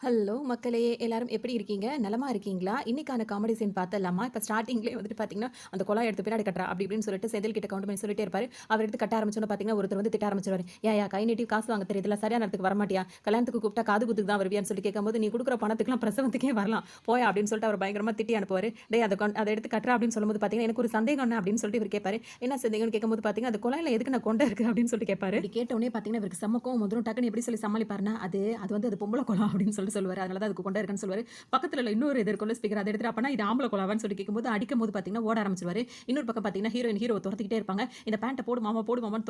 Hello மக்களே! எல்லாரும் எப்படி இருக்கீங்க? நலமா இருக்கீங்களா? இன்னைக்கான காமெடி சீன் பார்த்தரலாமா? இப்ப ஸ்டார்ட்டிங்லயே வந்துட்டு பார்த்தீங்கன்னா, அந்த குழாய எடுத்து பின்னாடி கட்டுறா அப்படி இப்படின்னு சொல்லிட்டு செந்தில் கிட்ட கவுண்ட் பண்ணி சொல்லிட்டே இருப்பாரு. அவர் எடுத்து கட்ட ஆரம்பிச்சோனே பார்த்தீங்கன்னா, ஒருத்தர் வந்து திட்ட ஆரம்பிச்சுருவாரு. "ஏன்யா கை நீட்டி காசு வாங்க தெரியுதுல்ல, சரியான நேரத்துக்கு வரமாட்டியா? கல்யாணத்துக்கு கூப்பிட்டா காது குத்துக்கு தான் வருவியான்னு" சொல்லி கேட்கும்போது, "நீ குடுக்குற பணத்துக்குலாம் பிரசவத்துக்கே வரலாம். போயா" அப்படின்னு சொல்லிட்டு அவர் பயங்கரமா திட்டி அனுப்புவாரு. "டேய் அத எடுத்து கட்டுறா" அப்படின்னு சொல்லும்போது பார்த்தீங்கன்னா, "எனக்கு ஒரு சந்தேகம் அண்ணா" அப்படின்னு சொல்லிட்டு இவர் கேட்பாரு. என்ன சந்தேகம்னு கேட்கும்போது பார்த்தீங்கன்னா, "அந்த குழாயில எதுக்கு நான் கொண்ட இருக்கு?" அப்படின்னு சொல்லிட்டு கேட்பாரு. இப்படி கேட்ட உடனே பார்த்தீங்கன்னா, இவருக்கு செம்ம கோவம் வந்துரும். டக்குன்னு எப்படி சொல்லி சமாளிப்பாருன்னா, அது வந்து அது பொம்பள குழா அப்படின்னு சொல்லிட்டு சொல்லுவாரு. அதனால தான் அதுக்கு கொண்ட இருக்குன்னு சொல்லுவாரு. பக்கத்துல உள்ள இன்னொரு இது இருக்குல்ல ஸ்பீக்கர் அத எடுத்துட்டு அப்பனா இது ஆம்பள குழாவான்னு சொல்லி கேட்கும்போது, அடிக்கும்போது பார்த்தீங்கன்னா ஓட ஆரம்பிச்சுருவாரு. இன்னொரு பக்கம் பார்த்தீங்கன்னா, ஹீரோவ தொரத்திக்கிட்டே இருப்பாங்க. இந்த பேண்ட்ட போடு மாமா, போடு மாமான்னு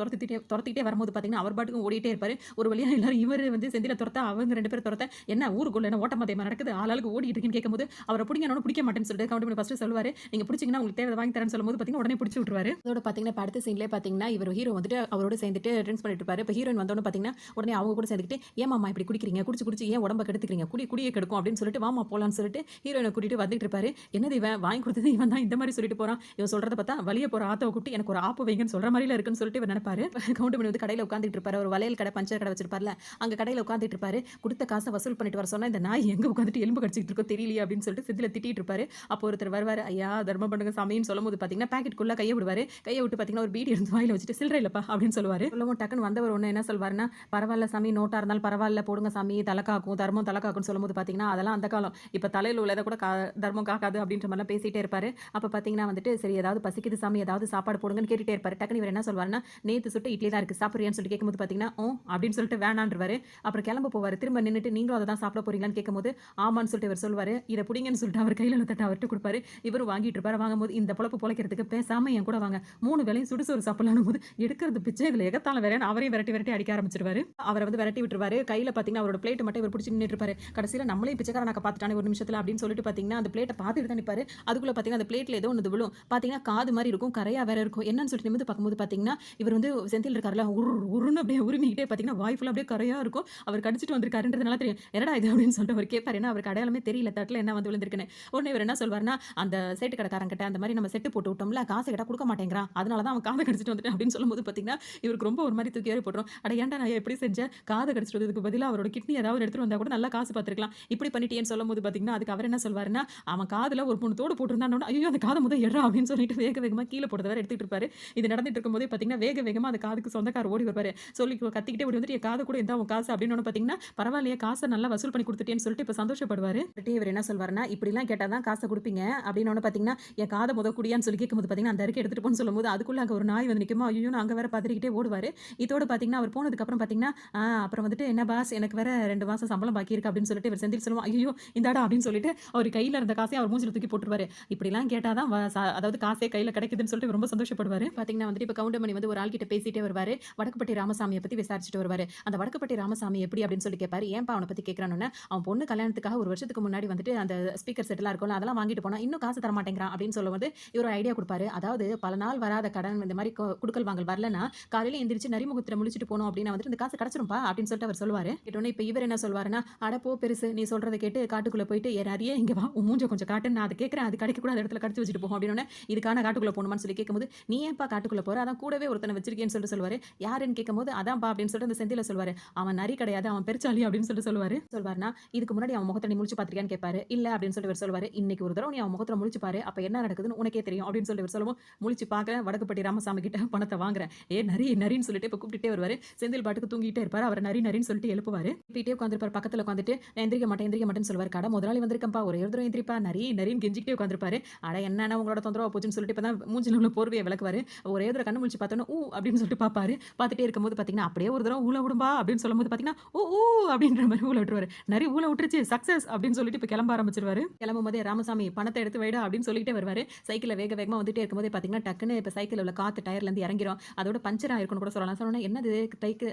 தொரத்திக்கிட்டே வரும்போது பார்த்தீங்கன்னா, அவர் பாட்டுக்கும் ஓடிட்டே இருப்பாரு. ஒரு வழியா எல்லாரும் இவரு வந்து செந்தில தொரத்த, அவங்க 2 பேரும் தொரத்த, என்ன ஊருக்குள்ள என்ன ஓட்டப்பந்தயமா நடக்குது? ஆளாளுக்கு ஓடிட்டு இருக்கீங்கன்னு கேட்கும்போது, அவர புடிங்கனாலும் புடிக்க மாட்டேன்னு சொல்லிட்டு கவுண்ட் பண்ணி ஃபர்ஸ்ட் சொல்லுவாரு. நீங்க புடிச்சீங்கன்னா உங்களுக்கு தேவையானத வாங்கி தரேன்னு சொல்லும்போது பார்த்தீங்கன்னா, உடனே புடிச்சு விட்டுருவாரு. அதோட பார்த்தீங்கன்னா, இப்ப அடுத்த சீன்லயே பார்த்தீங்கன்னா, இவர் ஹீரோ வந்துட்டு அவரோட சேர்ந்துட்டு ட்ரிங்க்ஸ் பண்ணிட்டு இருப்பாரு. இப்ப ஹீரோயின் வந்தோனே பார்த்தீங்கன்னா, உடனே அவங்க கூட சேர்ந்துக்கிட்டு, "ஏன் மாமா இப்படி குடிக்கிறீங்க? குடிச்சு குடிச்சு ஏன் உடம்ப கெடுத்துக்கிறீங்க? குடியே கெடுக்கும்" அப்படின்னு சொல்லிட்டு, "வாமா போலான்னு" சொல்லிட்டு ஹீரோயின கூட்டிட்டு வந்துட்டு இருப்பாரு. என்னது இவன் வாங்கி கொடுத்தது இவன் தான் இந்த மாதிரி சொல்லிட்டு போறான். இவன் சொல்றத பார்த்தா வழிய போற ஆத்தவ கூப்பிட்டு எனக்கு ஒரு ஆப்பு வைங்கன்னு சொல்ற மாதிரில இருக்குன்னு சொல்லிட்டு இவர் நினைப்பாரு. கவுண்ட் பண்ணி வந்து கடையில உட்கார்ந்துட்டு இருப்பாரு. ஒரு வளையல் கடை, பஞ்சர் கடை வச்சிருப்பார்ல. அங்க கடையில உட்கார்ந்துட்டு இருப்பாரு. குடுத்த காச வசூல் பண்ணிட்டு வர சொன்னா இந்த நாய் எங்க உட்கார்ந்துட்டு எலும்பு கடிச்சிட்டு இருக்கோ தெரியலையே அப்படின்னு சொல்லிட்டு செந்தில திட்டிட்டு இருப்பாரு. அப்போ ஒருத்தர் வருவாரு. ஐயா தர்மம் பண்ணுங்க சாமின்னு சொல்லும்போது பாத்தீங்கன்னா பாக்கெட்டுக்குள்ள கைய விடுவாரு. கைய விட்டு பாத்தீங்கன்னா ஒரு பீடி எடுத்து வாயில வச்சுட்டு சில்லறை இல்லப்பா அப்படின்னு சொல்லுவாரு. சொல்லவும் டக்குன்னு வந்தவர் ஒண்ணு என்ன சொல்வாருன்னா, பரவாயில்ல சாமி நோட்டா இருந்தாலும் பரவாயில்ல போடுங்க சாமி தலக்காக்கும் தர்மம் தலக்காக்கும்னு சொல்லும்போது பாத்தீங்கன்னா அதெல்லாம் அந்த காலம். இப்ப தலையில உள்ளத கூட தர்மம் காக்காது அப்படின்ற மாதிரிலாம் பேசிட்டே இருப்பாரு. அப்ப பார்த்தீங்கன்னா வந்துட்டு, சரி ஏதாவது பசிக்குது சாமி, ஏதாவது சாப்பாடு போடுங்கன்னு கேட்டுட்டே இருப்பாரு. டக்குனு இவர் என்ன சொல்வாருன்னா, நேத்து சுட்ட இட்லி தான் இருக்கு. சாப்பிடுறியான்னு சொல்லிட்டு கேட்கும்போது பார்த்தீங்கன்னா, அப்படின்னு சொல்லிட்டு வேணான்ருவாரு. அப்புறம் கிளம்ப போவாரு. திரும்ப நின்னுட்டு, நீங்களும் அத தான் சாப்பிட போறீங்களான்னு கேட்கும்போது, ஆமான்னு சொல்லிட்டு இவர் சொல்லுவாரு. இத புடிங்கன்னு சொல்லிட்டு அவர் கையில உள்ள தட்ட அவர்ட்ட குடுப்பாரு. இவரும் வாங்கிட்டு இருப்பாரு. வாங்கும்போது, இந்த பொழப்பு பொழைக்கிறதுக்கு பேசாம என் கூட வாங்க. 3 வேளையும் சுடுசோறு சாப்பிடலான்னும் போது, எடுக்கிறது பிச்சை இதுல எகத்தாளம் வேறன்னு அவரையும் விரட்டி விரட்டி அடிக்க ஆரம்பிச்சுருவாரு. அவர வந்து விரட்டி விட்டுருவாரு. கையில பார்த்தீங்கன்னா, அவரோட பிளேட் மட்டும் இவர் புடிச்சு நின்னுட்டு இருப்பாரு. கடைசியில நம்மளையும் பிச்சைக்காரனாக்க பார்த்துட்டானே ஒரு நிமிஷத்துல அப்படின்னு சொல்லிட்டு பார்த்தீங்கன்னா, அந்த பிளேட்ட பார்த்துட்டு தான் நிப்பாரு. அதுக்குள்ள பார்த்தீங்கன்னா, அந்த பிளேட்ல ஏதோ ஒண்ணு விழும். பார்த்தீங்கன்னா, காது மாரி இருக்கும். கரையா வேற இருக்கும். என்னன்னு சொல்லிட்டு நிமிர்ந்து பார்க்கும்போது பார்த்தீங்கன்னா, இவர் வந்து செந்தில் இருக்கார்ல, உர்ருன்னு அப்படியே உருமிக்கிட்டே பார்த்தீங்கன்னா, வாய் ஃபுல்லா அப்படியே கரையா இருக்கும். அவர் கடிச்சிட்டு வந்திருக்காருன்றதுனால தெரியும். "என்னடா இது?" அப்படின்னு சொல்லிட்டு அவர் கேட்பாரு. ஏன்னா, அவருக்கு அடையாளமே தெரியல. தட்டுல என்ன வந்து விழுந்திருக்குன்னு. உடனே இவர் என்ன சொல்வாருன்னா, அந்த சேட்டு கடைக்காரன்கிட்ட அந்த மாரி நம்ம செட்டு போட்டு விட்டோம்ல, காசு கேட்டா குடுக்க மாட்டேங்கிறான். அதனால தான் அவன் காத கடிச்சிட்டு வந்துட்டான் அப்படின்னு சொல்லும்போது பார்த்தீங்கன்னா, இவருக்கு ரொம்ப ஒரு மாரி தூக்கி வாரி போட்டுரும். அட ஏன்டா நான் எப்படி செஞ்சேன்? காத கடிச்சிட்டு வந்ததுக்கு பதிலா அவரோட கிட்னி ஏதாவது எடுத்துட்டு வந்தா கூட நல்லா காசு பார்த்துருக்கலாம். இப்படி பண்ணிட்டியேன்னு சொல்லும்போது பார்த்தீங்கன்னா, அதுக்கு அவர் என்ன சொல்வாருன்னா, அவன் காதுல ஒரு 3 தோடு போட்டிருந்தானோன, ஐயோ! அந்த காத எட்றா அப்படின்னு சொல்லிட்டு வேக வேகமா கீழ போட்டத வேற எடுத்துட்டு இருப்பாரு. இது நடந்துட்டு இருக்கும்போதே பார்த்தீங்கன்னா, வேக வேகமா அந்த காதுக்கு சொந்தக்காரர் ஓடி வருவாரு. சொல்லி கத்திக்கிட்டே ஓடி வந்துட்டு, என் காது கூட இந்தா உன் காசு அப்படின்னோன பார்த்தீங்கன்னா, பரவாயில்லையே காச நல்லா வசூல் பண்ணி குடுத்துட்டேன்னு சொல்லிட்டு இப்ப சந்தோஷப்படுவாரு. இவர் என்ன சொல்வாருன்னா, இப்படிலாம் கேட்டா தான் காச குடுப்பீங்க அப்படின்னோன பார்த்தீங்கன்னா, என் காத குடியான்னு சொல்லி கேட்கும்போது பார்த்தீங்கன்னா, அந்த அறிக்கை எடுத்துட்டு போன்னு சொல்லும்போது, அதுக்குள்ள அங்க ஒரு நாய் வந்து நிக்குமா, ஐயோன்னு அங்க வேற பதறிக்கிட்டே ஓடுவாரு. இதோட பார்த்தீங்கன்னா, அவர் போனதுக்கு அப்புறம் பார்த்தீங்கன்னா, அப்புறம் வந்துட்டு என்ன பாஸ் எனக்கு வேற 2 மாசம் சம்பளம் பாக்கி இருக்கு அப்படின்னு சொல்லிட்டு இவர் செந்தில் சொல்லுவான். ஐயய்யோ! இந்தாடா அப்படின்னு சொல்லிட்டு அவர் கையில இருந்த காசையும் அவர் மூஞ்சில தூக்கி போட்டுருவாரு. இப்படிலாம் கேட்டா தான் அதாவது காசே கையில கிடைக்குதுன்னு சொல்லிட்டு இவர் ரொம்ப சந்தோஷப்படுவாரு. பாத்தீங்கன்னா வந்துட்டு இப்ப கவுண்டமணி வந்து ஒரு ஆள் கிட்ட பேசிட்டே வருவாரு. வடக்குப்பட்டி ராமசாமிய பத்தி விசாரிச்சுட்டு வருவாரு. அந்த வடக்குப்பட்டி ராமசாமி எப்படி அப்படின்னு சொல்லி கேட்பாரு. ஏன்பா அவன பத்தி கேட்கறானோனே, அவன் பொண்ணு கல்யாணத்துக்காக ஒரு வருஷத்துக்கு முன்னாடி வந்துட்டு அந்த ஸ்பீக்கர் செட்லாம் இருக்கும்ல அதெல்லாம் வாங்கிட்டு போனா இன்னும் காசு தர மாட்டேங்கிறான் அப்படின்னு சொல்லும்போது இவர் ஒரு ஐடியா குடுப்பாரு. அதாவது பல நாள் வராத கடன் இந்த மாரி குடுக்கல் வாங்கல் வரலன்னா காலையில எந்திரிச்சு நரிமுகத்துல முழிச்சிட்டு போனோம் அப்படின்னா வந்துட்டு இந்த காசு கிடைச்சிரும்பா அப்படின்னு சொல்லிட்டு அவர் சொல்லுவாரு. கேட்டோனே இப்ப இவர் என்ன சொல்வாருன்னா, அட போ பெருசு நீ சொல்றத கேட்டு காட்டுக்குள்ள போயிட்டு நெறைய இங்க வா உன் மூஞ்ச கொஞ்சம் காட்டு நான் அத கேட்கிறேன் அது கிடைக்க கூட அந்த இடத்துல கடிச்சு வச்சுட்டு போகும் அப்படின்னோனே இதுக்கான காட்டுக்குள்ள போணுமான்னு சொல்லி கேட்கும்போது நீ ஏன்பா காட்டுக்குள்ள போற அதான் கூடவே ஒருத்தனை வச்சிருக்கேன்னு சொல்லிட்டு சொல்லுவாரு. யாருன்னு கேட்கும்போது அதான்ப்பா அப்படின்னு சொல்லிட்டு அந்த செந்தில சொல்வாரு. அவன் நரி கிடையாது அவன் பெருச்சாளி அப்படின்னு சொல்லிட்டு சொல்லுவாரு. சொல்வாருன்னா இதுக்கு முன்னாடி அவன் முகத்தை நீ முழிச்சு பாத்திருக்கியான்னு கேட்பாரு. இல்ல அப்படின்னு சொல்லிட்டு இவர் சொல்லுவாரு. இன்னைக்கு ஒரு தடவை நீ அவன் முகத்துல முழிச்சு பாரு அப்ப என்ன நடக்குதுன்னு உனக்கே தெரியும் அப்படின்னு சொல்லிட்டு இவர் சொல்லவும் முழிச்சு பார்க்க வடக்குப்பட்டி ராமசாமி கிட்ட பணத்தை வாங்குறேன். நரி நரின்னு சொல்லிட்டு இப்ப கூப்பிட்டுட்டே வருவாரு. செந்தில் பாட்டுக்கு தூங்கிட்டே இருப்பாரு. அவர் நரின்னு சொல்லிட்டு எழுப்புவாரு. இப்படியே உட்காந்துருப்பாரு. பக்கத்துல உட்காந்துட்டு எந்திரிக்க மாட்டேன்னு சொல்லுவாரு. கடை முதலாளி வந்திருக்கம்பா ஒரே ஒரு தடவை எந்திரிப்பா நரின்னு கெஞ்சிக்கிட்டே உட்காந்துருப்பாரு. அட என்ன உங்களோட தொந்தரவா போச்சுன்னு சொல்லிட்டு இப்பதான் மூஞ்சில உள்ள போர்வையை விளக்குவாரு. ஒரே ஒரு கண்ணு முழிச்சு பார்த்தோன்னா அப்படின்னு சொல்லிட்டு பாப்பாரு. பார்த்துட்டே இருக்கும்போது பாத்தீங்கன்னா அப்படியே ஒரு தடவை ஊழ விடும்பா அப்படின்னு சொல்லும்போது பாத்தீங்கன்னா ஊ அப்படின்ற மாதிரி ஊழ விட்டுருவாரு. நரி ஊழ விட்டுருச்சு சக்சஸ் அப்படின்னு சொல்லிட்டு இப்ப கிளம்ப ஆரம்பிச்சிருவாரு. கிளம்பும் போதே ராமசாமி பணத்தை எடுத்து வைடா அப்படின்னு சொல்லிட்டே வருவாரு. சைக்கிள்ல வேக வேகமா வந்துட்டே இருக்கும்போதே பாத்தீங்கன்னா டக்குன்னு இப்ப சைக்கிள் உள்ள காத்து டயர்ல இருந்து இறங்கிரும். அதோட பஞ்சர் ஆயிருக்குன்னு கூட சொல்லலாம். சொன்னோன்னே என்னது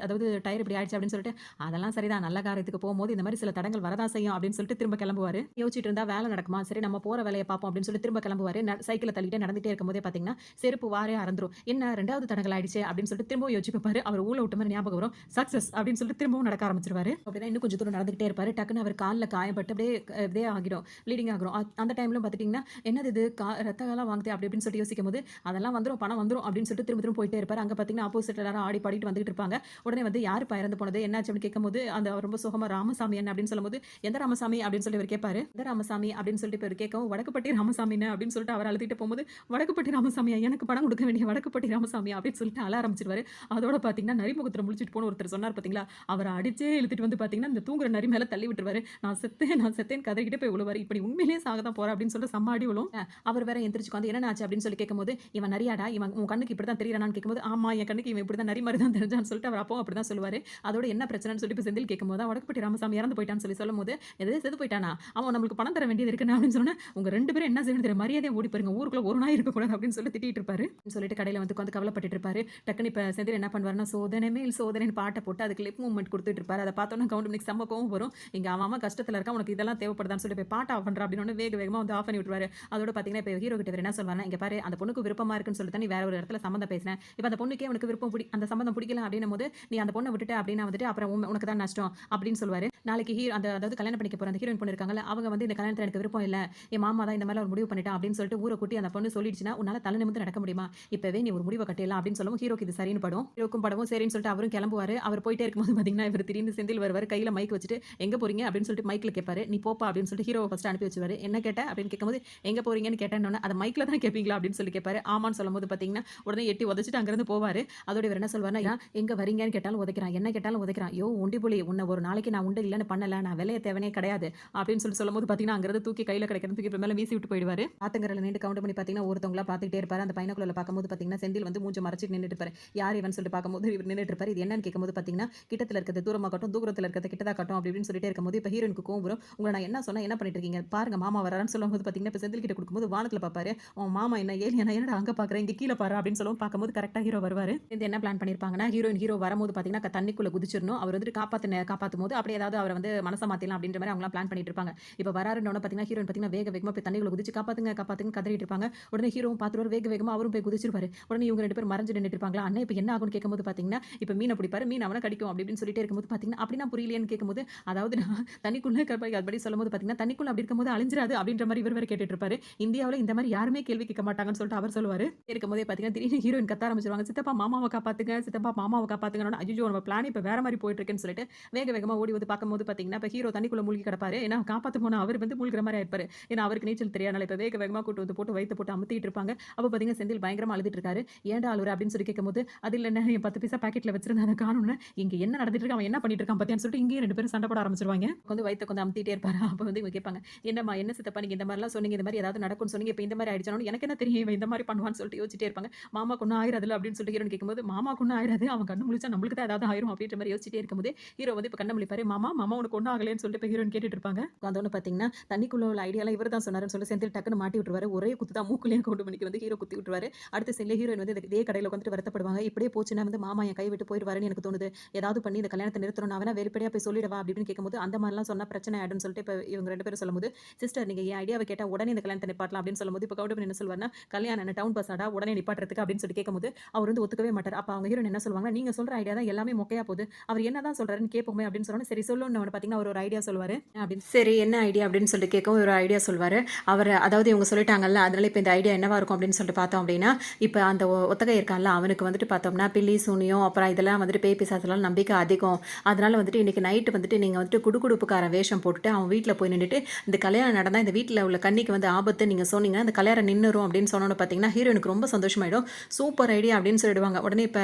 அதாவது டயர் இப்படி ஆயிடுச்சு அப்படின்னு சொல்லிட்டு அதெல்லாம் சரிதான் நல்ல காரியத்துக்கு போகும்போது இந்த மாதிரி சில தடங்கள் வரதான் செய்யும் அப்படின்னு சொல்லிட்டு திரும்ப கிளம்புவாரு. யோசிச்சுட்டு இருந்தா வேலை நடக்குமா சரி நம்ம போற வேலையை பார்ப்போம் அப்படின்னு சொல்லி திரும்ப கிளம்புவாரு. சைக்கிளை தள்ளிட்டே நடந்துட்டே இருக்கும்போதே பாத்தீங்கன்னா செருப்பு வாரே அறந்துரும். என்ன 2வது தடங்கள் ஆயிடுச்சு அப்படின்னு சொல்லிட்டு திரும்பவும் யோசிச்சு பார்ப்பாரு. அவர் ஊழ விட்ட மாதிரி ஞாபகம் வரும். சக்சஸ் அப்படின்னு சொல்லிட்டு திரும்பவும் நடக்க ஆரம்பிச்சிருவாரு. அப்படிதான் இன்னும் கொஞ்சம் தூரம் நடந்துகிட்டே இருப்பாரு. டக்குன்னு அவர் காலில் காயப்பட்டு அப்படியே இதே ஆகிடும் ப்ளீடிங் ஆகிரும். அந்த டைம்ல பாத்துட்டீங்கன்னா என்னது இது ரத்த காலம் வாங்குது அப்படி அப்படின்னு சொல்லிட்டு யோசிக்கும் போது அதெல்லாம் வந்துரும் பணம் வந்துரும் அப்படின்னு சொல்லிட்டு திரும்ப திரும்ப போயிட்டே இருப்பாரு. அங்க பாத்தீங்கன்னா ஆப்போசிட் எல்லாரும் ஆடி பாடிட்டு வந்துட்டு இருப்பாங்க. உடனே வந்து யாருப்பா இறந்து போனது என்னாச்சு அப்படின்னு கேட்கும்போது அந்த அவர் ரொம்ப சுகமா ராமசாமி என்ன என்ன அப்படின்னு சொல்லும்போது, எந்த ராமசாமி அப்படின்னு சொல்லி இவர் கேட்பாரு. எந்த ராமசாமி அப்படின்னு சொல்லிட்டு இவர் கேட்கவும், வடக்குப்பட்டி ராமசாமின்னு அப்படின்னு சொல்லிட்டு அவர் அழுதுட்டு போகும்போது, வடக்குப்பட்டி ராமசாமியா, எனக்கு பணம் கொடுக்க வேண்டிய வடக்குப்பட்டி ராமசாமி அப்படின்னு சொல்லிட்டு அழ ஆரம்பிச்சிருவாரு. அதோட பார்த்தீங்கன்னா, நரிமுகத்துல முழிச்சிட்டு போன ஒருத்தர் சொன்னார் பார்த்தீங்களா, அவர அடிச்சே இழுத்துட்டு வந்து பார்த்தீங்கன்னா, இந்த தூங்குற நரி மேல தள்ளி விட்டுருவாரு. நான் செத்தேன், நான் செத்தேன்னு கதறிக்கிட்டே போய் விழுவாரு. இப்ப நீ உண்மையிலேயே சாக தான் போற அப்படின்னு சொல்லிட்டு செம்ம அடி விழும். அவர் வேற எந்திரிச்சு உட்காந்து என்ன ஆச்சு அப்படின்னு சொல்லி கேட்கும்போது, இவன் நரியாடா, இவன் உன் கண்ணுக்கு இப்படி தான் தெரியறானான்னு கேட்கும்போது, ஆமா என் கண்ணுக்கு இவன் இப்படி தான் நரி மாதிரி தான் தெரிஞ்சான்னு சொல்லிட்டு அவர் அப்பவும் அப்படி தான் சொல்லுவாரு. அதோட என்ன பிரச்சனைன்னு சொல்லிட்டு இப்ப செந்தில் கேட்கும்போது, வடக்குப்பட்டி ராமசாமி இறந்து போயிட்டான்னு சொல்லி சொல்லும்போது, எது செத்து போயிட்டானா, அவன் நம்மளுக்கு பணம் தர வேண்டியது இருக்குன்னு அப்படின்னு சொன்னா, உங்க 2 பேரும் என்ன செய்யணும் தெரியும், மரியாதையா ஓடி போயிருங்க, ஊருக்குள்ள ஒரு நாய் இருக்கக்கூடாது அப்படின்னு சொல்லி திட்டிட்டு இருப்பாரு. சொல்லிட்டு கடையில வந்து உட்காந்து கவலைப்பட்டு இருப்பாரு. டக்குன்னு இப்ப செந்தில் என்ன பண்ணுவாருன்னா, சோதனை மேல் சோதனைன்னு பாட்டை போட்டு அதுக்கு லிப் மூவ்மெண்ட் கொடுத்துட்டு இருப்பாரு. அதை பார்த்தோன்னா கவுண்டமணிக்கு செம்ம கோவம் வரும். இங்க அவன் கஷ்டத்துல இருக்கா, உனக்கு இதெல்லாம் தேவைப்படுதான்னு சொல்லி போய் பாட்டை ஆஃப் பண்றா அப்படின்னு வேக வேகமா வந்து ஆஃப் பண்ணி விட்டுருவாரு. அதோட பாத்தீங்கன்னா இப்ப ஹீரோ கிட்ட என்ன சொல்வாருன்னா, இங்க பாரு அந்த பொண்ணுக்கு விருப்பமா இருக்குன்னு சொல்லிட்டு நீ வேற ஒரு இடத்துல சம்மந்தம் பேசுறேன். இப்ப அந்த பொண்ணுக்கே உனக்கு விருப்பம் அந்த சம்மந்தம் பிடிக்கல அப்படின்னும் போது நீ அந்த பொண்ணை விட்டுட்ட அப்படின்னா வந்துட்டு அப்புறம் உனக்கு தான் நஷ்டம் அப்படின்னு சொல்லுவாரு. நாளைக்கு அதாவது கல்யாணம் பண்ணிக்க போற அந்த ஹீரோயின் பொண்ணு இருக்காங்கல்ல, அவங்க வந்து இந்த கல்யாணத்துல எனக்கு விருப்பம் இல்ல, என் மாமா தான் இந்த மாதிரி ஒரு முடிவு பண்ணிட்டான் அப்படின்னு சொல்லிட்டு ஊரை கூட்டி அந்த பொண்ணு சொல்லிடுச்சுன்னா உன்னால தலை நிமிர்ந்து நடக்க முடியுமா, இப்பவே நீ ஒரு முடிவை கட்டிடலாம் அப்படின்னு சொல்லவும் ஹீரோக்கு இது சரின்னு படும். ஹீரோக்கும் படவும் சரின்னு சொல்லிட்டு அவரும் கிளம்புவாரு. அவர் போயிட்டே இருக்கும்போது பாத்தீங்கன்னா இவர் திடீர்னு செந்தில் வருவார். கையில மைக் வச்சுட்டு எங்க போறீங்க அப்படின்னு சொல்லிட்டு மைக்ல கேட்பாரு. நீ போப்பா அப்படின்னு சொல்லிட்டு ஹீரோவை ஃபர்ஸ்ட் அனுப்பி வச்சுவாரு. என்ன கேட்ட அப்படின்னு கேட்கும்போது, எங்க போறீங்கன்னு கேட்டேன்னு அதை மைக்ல தான் கேட்பீங்களா அப்படின்னு சொல்லி கேட்பாரு. ஆமான்னு சொல்லும்போது பாத்தீங்கன்னா உடனே எட்டி உதச்சிட்டு அங்கிருந்து போவாரு. அதோட இவர் என்ன சொல்வாருன்னா, எங்க வரீங்கன்னு கேட்டாலும் உதைக்கிறான், என்ன கேட்டாலும் உதைக்கிறான், யோ உண்டி புலி, உன்னை ஒரு நாளைக்கு நான் உண்டு இல்லைன்னு பண்ணல, நான் விலைய தேவனே கிடையாது அப்படின்னு சொல்லி சொல்லும்போது பாத்தீங்கன்னா அங்கிருந்து தூக்கி கையில கிடைக்கிறது தூக்கி மேல வீசி விட்டு போயிடுவாரு. ஆத்தங்கரில் நின்று கவுண்ட் பண்ணி பாத்தீங்கன்னா ஒருத்தவங்களா பாத்துக்கிட்டே இருப்பாரு. அந்த பையனுக்குள்ள பார்க்கும்போது பாத்தீங்கன்னா செந்தில் வந்து மூஞ்ச மறைச்சிட்டு நின்றுட்டு இருப்பாரு. யார் இவன் சொல்லிட்டு பார்க்கும்போது இவர் நின்றுட்டு இருப்பாரு. இது என்னன்னு கேட்கும்போது பாத்தீங்கன்னா கிட்டத்துல இருக்கிறது தூரமாகட்டும், தூரத்துல இருக்கிறது கிட்டதா கட்டும் அப்படின்னு சொல்லிட்டே இருக்கும்போது இப்ப ஹீரோனுக்கு கோவம் வரும். உங்களை நான் என்ன சொன்னா என்ன பண்ணிட்டு இருக்கீங்க பாருங்க, மாமா வரான்னு சொல்லும்போது பாத்தீங்கன்னா இப்ப செந்தில் கிட்ட கொடுக்கும்போது வானத்துல பாப்பாரு. உன் மாமா என்ன ஏலியனா, என்னடா அங்க பாக்குறேன், இங்க கீழே பாரு அப்படின்னு சொல்லவும் பார்க்கும்போது கரெக்டா ஹீரோ வருவாரு. இது என்ன பிளான் பண்ணிருப்பாங்கன்னா, ஹீரோ வரும்போது பாத்தீங்கன்னா தண்ணிக்குள்ள குதிச்சிடணும், அவர் வந்து காப்பாத்தும் போது அப்படி ஏதாவது அவரை வந்து மனச மாத்திடலாம் அப்படின்ற மாதிரி அவங்க பிளான் பண்ணிட்டு இருப்பாங்க. இப்ப வராருன்னு பாத்தீங்கன்னா ஹீரோயின் பாத்தீங்கன்னா வேக வேகமா போய் தண்ணிக்குள்ள குதிச்சு காப்பாத்துங்க காப்பாத்துங்க கதறிட்டு இருப்பாங்க. உடனே ஹீரோவும் பார்த்துட்டு வேக வேகமா அவரும் போய் குதிச்சிருப்பாரு. உடனே இவங்க 2 பேரும் மறைஞ்சு நின்னுட்டு இருப்பாங்களா. அண்ணா இப்ப என்ன ஆகும்னு கேட்கும்போது பாத்தீங்கன்னா இப்ப மீனை பிடிப்பாரு, மீன் அவனை கடிக்கும் அப்படின்னு சொல்லிட்டே இருக்கும்போது பாத்தீங்கன்னா அப்படின்னா புரியலையேன்னு கேட்கும்போது, அதாவது நான் தண்ணிக்குள்ள அப்படி சொல்லும்போது பாத்தீங்கன்னா தண்ணிக்குள்ள அப்படி இருக்கும்போது அழிஞ்சிராது அப்படின்ற மாதிரி இவர் வேற கேட்டுட்டு இருப்பாரு. இந்தியாவுல இந்த மாதிரி யாருமே கேள்வி கேட்க மாட்டாங்கன்னு சொல்லிட்டு அவர் சொல்லுவாரு. இருக்கும்போதே பாத்தீங்கன்னா திடீர்னு ஹீரோயின் கத்த ஆரம்பிச்சிருவாங்க, சித்தப்பா மாமாவை காப்பாத்துங்க, சித்தப்பா மாமாவை காப்பாத்துங்க. ஐயோ நம்ம பிளான் இப்ப வேற மாதிரி போயிட்டு இருக்குன்னு சொல்லிட்டு வேக வேகமா ஓடி வந்து பார்க்கும்போது பாத்தீங்கன்னா இப்ப ஹீரோ தண்ணிக்குள்ள மூழ்கி கிடப்பாரு. ஏன்னா காப்பாத்து போன அவர் வந்து மூழ்கிற மாதிரி ஆயிருப்பாரு. ஏன்னா அவருக்கு நீச்சல் தெரியாதனால இப்ப வேக வேகமா கூட்டு வந்து போட்டு வயித்தை போட்டு அமுத்திட்டு இருப்பாங்க. அப்ப பாத்தீங்கன்னா செந்தில் பயங்கரமா அழுதுட்டு இருக்காரு. ஏன்டா அழுவுற அப்படின்னு சொல்லி கேட்கும்போது, அது இல்ல என் 10 பைசா பாக்கெட்ல வச்சிருந்தேன் அதை காணும்னு, இங்க என்ன நடந்துட்டு இருக்கு, அவன் என்ன பண்ணிட்டு இருக்கான் பாத்தியான்னு சொல்லிட்டு இங்கேயும் 2 பேரும் சண்டை போட ஆரம்பிச்சிருவாங்க. வந்து வயித்தை கொஞ்சம் அமுத்திட்டே இருப்பாரு. அப்ப வந்து இவங்க கேட்பாங்க, என்னம்மா என்ன சித்தப்பா நீங்க இந்த மாதிரிலாம் சொன்னீங்க, இந்த மாதிரி ஏதாவது நடக்கும்னு சொன்னீங்க, இப்ப இந்த மாதிரி ஆயிடுச்சானு எனக்கு என்ன தெரியும், இவன் இந்த மாதிரி பண்ணுவான்னு சொல்லிட்டு யோசிச்சிட்டே இருப்பாங்க. மாமா கொண்டு ஆயிரதுல அப்படின்னு சொல்லிட்டு ஹீரோன்னு கேட்கும்போது, மாமா கொண்டு ஆயிராது, அவன் கண்ணு முழிச்சா நம்மளுக்கு தான் ஏதாவது ஆயிரும் அப்படின்ற மாதிரி யோசிச்சிட்டே இருக்கும்போது ஹீரோ வந்து இப்ப கண்ண முழிப்பாரு. மாமா உனக்கு ஒன்றும் ஆகலைன்னு சொல்லிட்டு இப்ப ஹீரோயின் கேட்டுட்டு இருப்பாங்க. வந்தோன்னு பாத்தீங்கன்னா தண்ணிக்குள்ள உள்ள ஐடியாலாம் இவர் தான் சொன்னாருன்னு சொல்லி செந்தில் டக்குன்னு மாட்டி விட்டுருவாரு. ஒரே குத்து தான் மூக்குலயும் கவுண்ட் பண்ணிக்கு வந்து ஹீரோ குத்தி விட்டுருவாரு. அடுத்த சீன்ல ஹீரோயின் வந்து இதே கடையில உட்காந்துட்டு வருத்தப்படுவாங்க. இப்படியே போச்சுன்னா வந்து மாமா என் கை விட்டு போயிடுவாருன்னு எனக்கு தோணுது, ஏதாவது பண்ணி இந்த கல்யாணத்தை நிறுத்தணும், நான் வேணா வெளிப்படையா போய் சொல்லிடவா அப்படின்னு கேட்கும்போது, அந்த மாதிரிலாம் சொன்னா பிரச்சனை ஆயிடும்னு சொல்லிட்டு இப்ப இவங்க 2 பேரும் சொல்லும்போது, சிஸ்டர் நீங்க என் ஐடியாவை கேட்டா உடனே இந்த கல்யாணத்தை நிப்பாட்டலாம் அப்படின்னு சொல்லும்போது இப்ப கவுண்ட் பண்ணி என்ன சொல்வாருன்னா, கல்யாணம் என்ன டவுன் பஸ்ஸாடா உடனே நிப்பாட்டுறதுக்கு அப்படின்னு சொல்லி கேட்கும்போது அவர் வந்து ஒத்துக்கவே மாட்டார். அப்ப அவங்க ஹீரோயின் என்ன சொல்லுவாங்க, நீங்க சொல்ற ஐடியா தான் எல்லாமே மொக்கையா போகுது, அவர் என்னதான் சொல்றாருன்னு கேட்போமே அப்படின்னு சொன்னோம். சரி சொல்லுன்னு பாத்தீங்கன்னா ஒரு ஐடியா சொல்லுவாரு. அப்படின்னு சரி என்ன ஐடியா அப்படின்னு சொல்லி கேட்கவும் ஒரு ஐடியா சொல்வாரு. அவர் அதாவது இவங்க சொல்லிட்டாங்கல்ல, அதனால இப்போ இந்த ஐடியா என்னவா இருக்கும் அப்படின்னு சொல்லிட்டு பார்த்தோம் அப்படின்னா, இப்போ அந்த ஒத்தகை இருக்கான்ல அவனுக்கு வந்துட்டு பார்த்தோம்னா பில்லி சூனியம் அப்புறம் இதெல்லாம் வந்துட்டு பேய் பிசாசெல்லாம் நம்பிக்கை அதிகம். அதனால வந்துட்டு இன்னைக்கு நைட்டு வந்துட்டு நீங்கள் வந்துட்டு குடுகுடுப்புக்காரன் வேஷம் போட்டுட்டு அவன் வீட்டில் போய் நின்றுட்டு இந்த கல்யாணம் நடந்தால் இந்த வீட்டில் உள்ள கண்ணிக்கு வந்து ஆபத்து நீங்கள் சொன்னீங்கன்னா அந்த கல்யாணம் நின்றுரும் அப்படின்னு சொன்னோன்னு பார்த்தீங்கன்னா ஹீரோனுக்கு ரொம்ப சந்தோஷமாயிடும். சூப்பர் ஐடியா அப்படின்னு சொல்லிடுவாங்க. உடனே இப்போ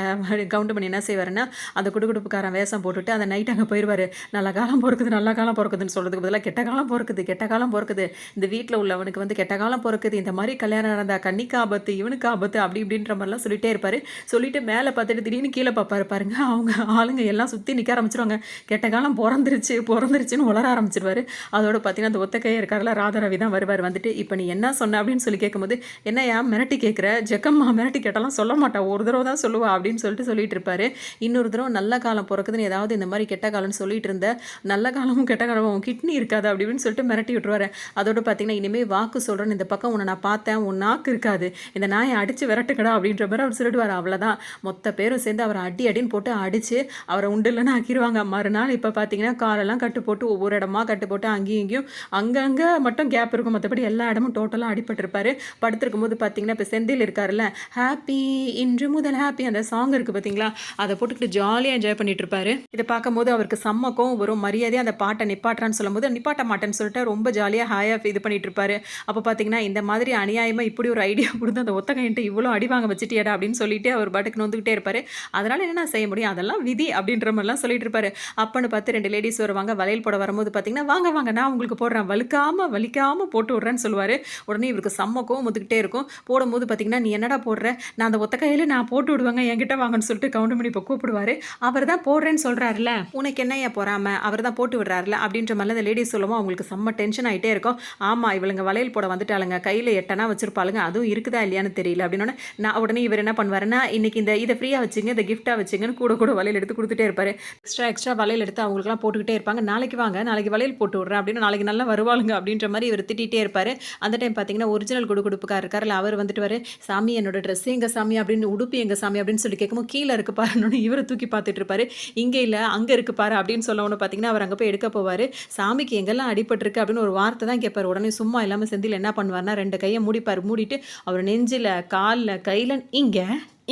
கவுண்ட் பண்ணி என்ன செய்வாருன்னா அந்த குடுகுடுப்புக்காரன் வேஷம் போட்டுட்டு அந்த நைட் அங்கே போயிடுவார். நல்ல காலம் பொறுக்குது நல்ல காலம் பொறுக்குதுன்னு சொல்கிறதுக்கு பதிலாக கெட்ட காலம் பொறுக்குது கெட்ட காலம் பொறுக்குது, இந்த வீட்டில் உள்ளவனுக்கு வந்து கெட்ட காலம் பொறுக்குது, இந்த மாதிரி கல்யாணம் நடந்தா கண்ணிக்கு ஆபத்து இவனுக்கு ஆபத்து அப்படி இப்படின்ற மாதிரிலாம் சொல்லிட்டே இருப்பாரு. சொல்லிட்டு மேலே பார்த்துட்டு திடீர்னு கீழே பார்ப்பாரு பாருங்க, அவங்க ஆளுங்க எல்லாம் சுற்றி நிற்க ஆரம்பிச்சிருவாங்க. கெட்ட காலம் பிறந்துருச்சுன்னு உளர ஆரம்பிச்சிருவாரு. அதோட பார்த்தீங்கன்னா அந்த ஒத்த கையை இருக்காருல ராதாரவி தான் வருவார். வந்துட்டு இப்போ நீ என்ன சொன்ன அப்படின்னு சொல்லி கேட்கும்போது, என்ன ஏன் மிரட்டி கேட்குற, ஜெக்கம்மா மிரட்டி கேட்டாலும் சொல்ல மாட்டா, ஒரு தடவை தான் சொல்லுவா அப்படின்னு சொல்லிட்டு இருப்பாரு. இன்னொரு தடவை நல்ல காலம் பிறக்குதுன்னு ஏதாவது இந்த மாதிரி கெட்ட காலம்னு சொல்லிட்டு இருந்த, நல்ல காலமும் கெட்ட காலமும் கிட்னி இருக்காது அப்படின்னு சொல்லிட்டு மிரட்டி விட்டுருவாரு. அதோட பார்த்தீங்கன்னா இனிமேல் வாக்கு சொல்கிறேன்னு இந்த பக்கம் உன்னை நான் பார்த்தேன், உன் நாக்கு இருக்காது, இந்த நாயை அடித்து விரட்டுக்கடா அப்படின்ற மாதிரி அவர் சொல்லிடுவார். அவ்வளோதான், மொத்த பேரும் சேர்ந்து அவரை அடின்னு போட்டு அடித்து அவரை உண்டு இல்லைன்னு ஆக்கிடுவாங்க. மறுநாள் இப்போ பார்த்தீங்கன்னா காரெல்லாம் கட்டு போட்டு ஒவ்வொரு இடமா கட்டு போட்டு அங்கேயும் இங்கேயும் அங்கங்கே மட்டும் கேப் இருக்கும், மற்றபடி எல்லா இடமும் டோட்டலாக அடிபட்டிருப்பாரு. படுத்திருக்கும் போது பார்த்தீங்கன்னா இப்போ செந்தில் இருக்காருல்ல, ஹாப்பி இன்று முதல் ஹாப்பி அந்த சாங் இருக்குது பார்த்தீங்களா, அதை போட்டுக்கிட்டு ஜாலியாக என்ஜாய் பண்ணிட்டு இருப்பாரு. இதை பார்க்கும்போது அவருக்கு செம்ம கோவம் வரும். மரியாதையாக அந்த பாட்டை நிப்பாட்டுறான்னு சொல்லும்போது நிப்பாட்ட மாட்டேன்னு சொல்லிட்டு ரொம்ப ஜாலியாக ஹாயாக இது பண்ணிட்டு இருப்பாரு. அப்போ பார்த்தீங்கன்னா இந்த மாதிரி அநியாயமாக இப்படி ஒரு ஐடியா கொடுத்து அந்த ஒத்த கையன்ட்டு இவ்வளோ அடி வாங்க வச்சுட்டியாடா அப்படின்னு சொல்லிட்டு அவர் பாட்டுக்கு நொந்துக்கிட்டே இருப்பாரு. அதனால் என்ன நான் செய்ய முடியும், அதெல்லாம் விதி அப்படின்ற மாதிரிலாம் சொல்லிட்டு இருப்பாரு. அப்பன்னு பார்த்து 2 லேடிஸ் வருவாங்க. வளையல் போட வரும்போது பார்த்தீங்கன்னா, வாங்க வாங்க நான் உங்களுக்கு போடுறேன், வலிக்காம போட்டு விட்றேன்னு சொல்லுவார். உடனே இவருக்கு செம்ம கோவம் வந்துக்கிட்டே இருக்கும். போடும்போது பார்த்தீங்கன்னா, நீ என்னடா போடுற, நான் அந்த ஒத்த கையில் நான் போட்டு விடுவாங்க, என்கிட்ட வாங்கன்னு சொல்லிட்டு கவுண்டமணி இப்போ கூப்பிடுவார். அவர் தான் போடுறேன்னு சொல்கிறாருல, உனக்கு என்னையா போறாம, அவர் தான் போட்டு விடுறாருல அப்படின்ற மாதிரிலாம் அந்த லேடிஸ் சொல்லவும் அவங்களுக்கு செம்ம டென்ஷன் ஆகிட்டே இருக்கும். ஆமாம் இவளுங்க வளையல் போட வந்துட்டாளுங்க, கையில் 8 அணா வச்சிருப்பாளுங்க, அதுவும் இருக்குதா இல்லையான்னு தெரியல அப்படின்னோடனே நான் உடனே இவர் என்ன பண்ணுவாருன்னா, இன்னைக்கு இதை ஃப்ரீயாக வச்சுங்க, இதை கிஃப்ட்டாக வச்சுங்கன்னு கூட வளையல் எடுத்து கொடுத்துட்டே இருப்பாரு. எக்ஸ்ட்ரா வளையல் எடுத்து அவங்களுக்குலாம் போட்டுக்கிட்டே இருப்பாங்க. நாளைக்கு வாங்க, நாளைக்கு வளையல் போட்டு விட்றேன் அப்படின்னு, நாளைக்கு நல்லா வருவாளுங்க அப்படின்ற மாதிரி இவர் திட்டிகிட்டே இருப்பார். அந்த டைம் பார்த்தீங்கன்னா ஒரிஜினல் குடுகுடுப்புக்கார் இருக்கார்ல, அவர் வந்துட்டு வர சாமி என்னோட ட்ரெஸ் எங்க சாமி அப்படின்னு, உடுப்பு எங்க சாமி அப்படின்னு சொல்லி கேட்கும்போது கீழே இருக்கு பாருன்னு இவரை தூக்கி பார்த்துட்டு இருப்பாரு. இங்கே இல்லை அங்கே இருக்கு பாரு அப்படின்னு சொல்லணும்னு பார்த்தீங்கன்னா அவர் அங்கே போய் எடுக்க போவார். சாமிக்கு எங்கெல்லாம் அடிபட்டிருக்கு அப்படின்னு ஒரு வார்த்தை தான் கேட்பார். உடனே சும்மா இல்லாமல் செந்தில் என்ன பண்ணுவார்னா 2 கையை மூடிட்டு அவர் நெஞ்சில் காலில் கையில்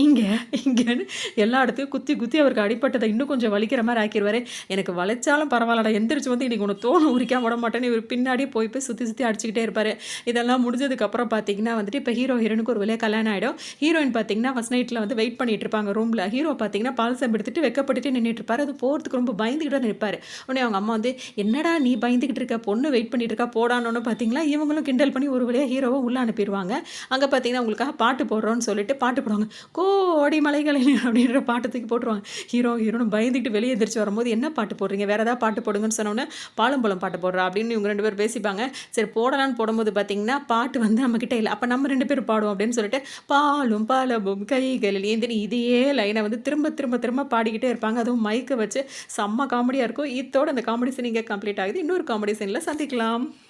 இங்கேன்னு எல்லா இடத்தையும் குத்தி அவருக்கு அடிப்பட்டதை இன்னும் கொஞ்சம் வலிக்கிற மாதிரி ஆக்கிடுவார். எனக்கு வளைச்சாலும் பரவாயில்லடா, எந்திரிச்சு வந்து இன்றைக்கி ஒன்று தோணு உரிக்காம விட மாட்டேன்னு இவர் பின்னாடியே போய் சுற்றி அடிச்சுக்கிட்டே இருப்பார். இதெல்லாம் முடிஞ்சதுக்கப்புறம் பார்த்தீங்கன்னா வந்துட்டு இப்போ ஹீரோயினுக்கு ஒரு வழியாக கல்யாணம் ஆகிடும். ஹீரோயின் பார்த்தீங்கன்னா ஃபஸ்ட் நைட்டில் வந்து வெயிட் பண்ணிட்டு இருப்பாங்க ரூமில். ஹீரோ பார்த்தீங்கன்னா பால் சம்பு எடுத்துட்டு வெக்கப்பட்டுட்டு நின்றுட்டு இருப்பார். அது போகிறதுக்கு ரொம்ப பயந்துக்கிட்டு தான் நிற்பார். உடனே அவங்க அம்மா வந்து என்னடா நீ பயந்துக்கிட்டு இருக்க, பொண்ணு வெயிட் பண்ணிட்டு இருக்கா போடானோன்னு பார்த்தீங்களா, இவங்களும் கிண்டல் பண்ணி ஒரு வழியாக ஹீரோவை உள்ளே அனுப்பிடுவாங்க. அங்கே பார்த்தீங்கன்னா உங்களுக்காக பாட்டு போடுறோன்னு சொல்லிட்டு பாட்டு போடுவாங்க. கோடி மலைகளில் அப்படின்ற பாட்டு தூக்கி போட்டுருவாங்க. ஹீரோனும் பயந்துக்கிட்டு வெளியே எந்திரிச்சு வரும்போது என்ன பாட்டு போடுறீங்க, வேறு ஏதாவது பாட்டு போடுங்கன்னு சொன்னோன்னே பாலும் பாட்டு போடுறா அப்படின்னு இவங்க 2 பேரும் பேசிப்பாங்க. சரி போடலான்னு போடும்போது பார்த்தீங்கன்னா பாட்டு வந்து நம்மக்கிட்ட இல்லை, அப்போ நம்ம 2 பேரும் பாடுவோம் அப்படின்னு சொல்லிட்டு பாலும் பலவும் கைகளில் ஏந்தினி இதையே லைனை வந்து திரும்ப பாடிக்கிட்டே இருப்பாங்க. அதுவும் மைக்கை வச்சு செம்ம காமெடியாக இருக்கும். இதோட அந்த காமெடி சீன் இங்கே கம்ப்ளீட் ஆகுது. இன்னொரு காமெடி சீனில் சந்திக்கலாம்.